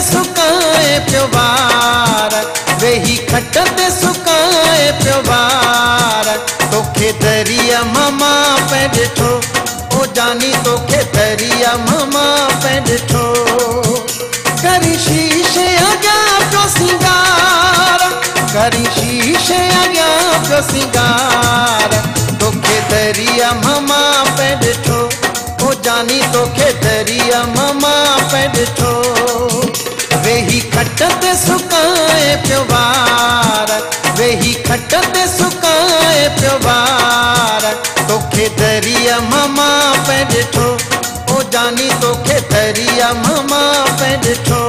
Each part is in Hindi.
सुकाए पियो वार, वेही खट ते सुकाए पियो वार। तोखे दरिया मामा पे ॾिठो, ओ जानी तोखे दरिया मामा पे ॾिठो। करी शीशे अॻियां पियो सिंगार, करी शीशे अॻियां पियो सिंगार। तोखे दरिया मामा पे ॾिठो, ओ जानी तोखे दरिया मामा पे ॾिठो। वेही खट ते सुकाए पियो वार, वेही खट ते सुकाए पियो वार। तोखे दरिया मामा पे ॾिठो, ओ जानी तोखे दरिया मामा पे ॾिठो।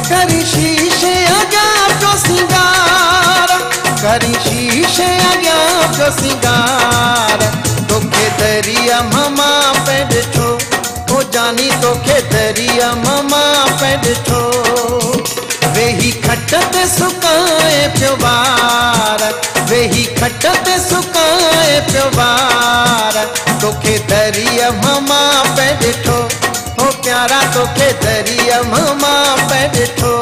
करी शीशे अॻियां पियो सिंगार, करी शीशे अॻियां पियो सिंगार। तोखे दरिया मामा पे ॾिठो, ओ जानी तोखे दरिया मामा पे ॾिठो। वेही खट ते सुकाए पियो वार, वेही खट ते सुकाए पियो वार। तोखे दरिया मामा पे ॾिठो, ओ प्यारा तोखे दरिया मामा पे ॾिठो।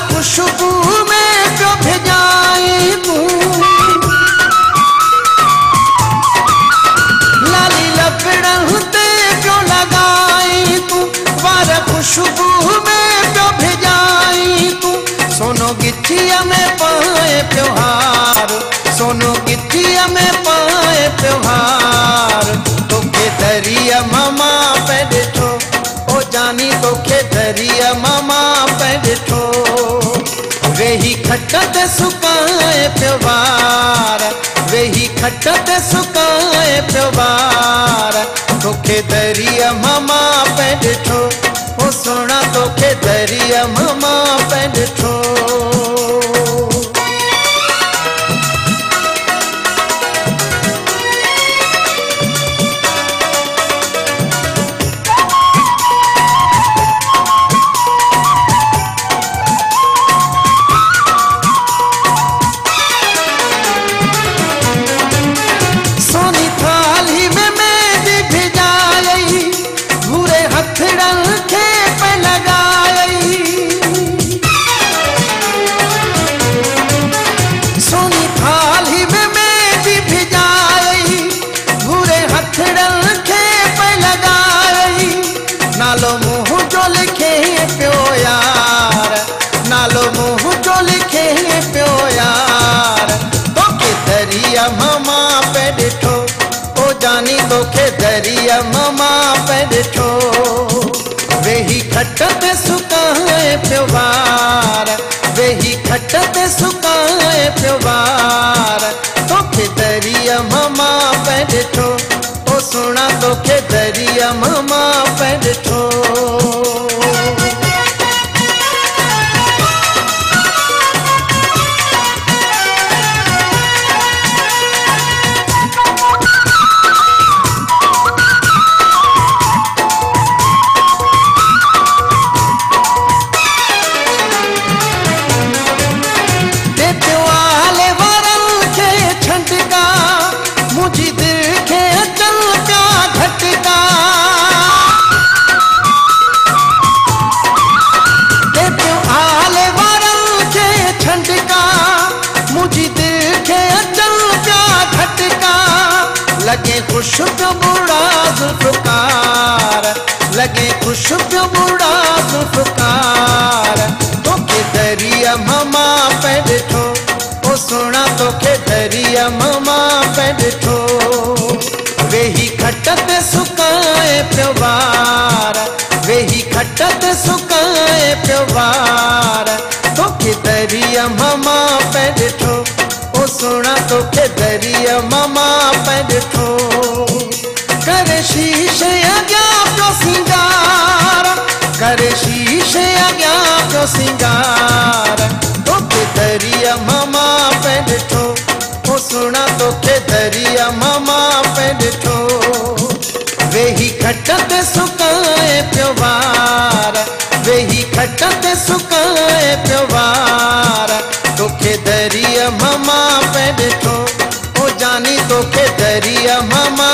खुशबू में पियो भिजाई तू, लाली लपड़न ते पियो लगाई तू, वार खुशबू में पियो भिजाई तू। सोनो गिठिया में पाए पियो हार, सोनो गिठिया में पाए पियो हार। तोखे दरिया मामा पे ॾिठो, ओ जानी तोखे दरिया मामा पे ॾिठो। वेही खट ते सुकाए पियो वार, वेही खट ते सुकाए पियो वार। तोखे दरिया मामा पे ॾिठो, ओ सोना तोखे दरिया मामा पे ॾिठो। नालो मुँह जो लिखे पियो यार, नालो मुँह जो लिखे पियो यार। तोखे दरिया मामा पे ॾिठो, ओ जानी तोखे दरिया मामा पे ॾिठो। वेही खट ते सुकाए पियो वार, वेही खट ते सुकाए पियो वार। तोखे दरिया मामा पे ॾिठो, ओ सुना तोखे दरिया मामा पे ॾिठो। मुझी दिल के अचल का घटका, आले वारन के छंडका। मुझी दिल के अचल का घटका, लगे खुशबू बुढ़ा जुल्फकार, लगे खुशबू बुढ़ा जुल्फकार। तोखे दरिया मामा पे ॾिठो, ओ सोना तोखे दरिया मामा पे ॾिठो। वेही खट ते सुकाए पियो वार, वेही खट ते सुकाए पियो वार। तोखे दरिया मामा पे ॾिठो, ओ सोना तोखे दरिया मामा पे ॾिठो। करे शीशे अॻियां पियो सिंगार, करे शीशे अॻियां पियो सिंगार। तोखे दरिया मामा पे ॾिठो, वेही खट ते सुकाए पियो वार, वेही खट ते सुकाए पियो वार। तोखे दरिया मामा पे ॾिठो ओ जानी, तोखे दरिया मामा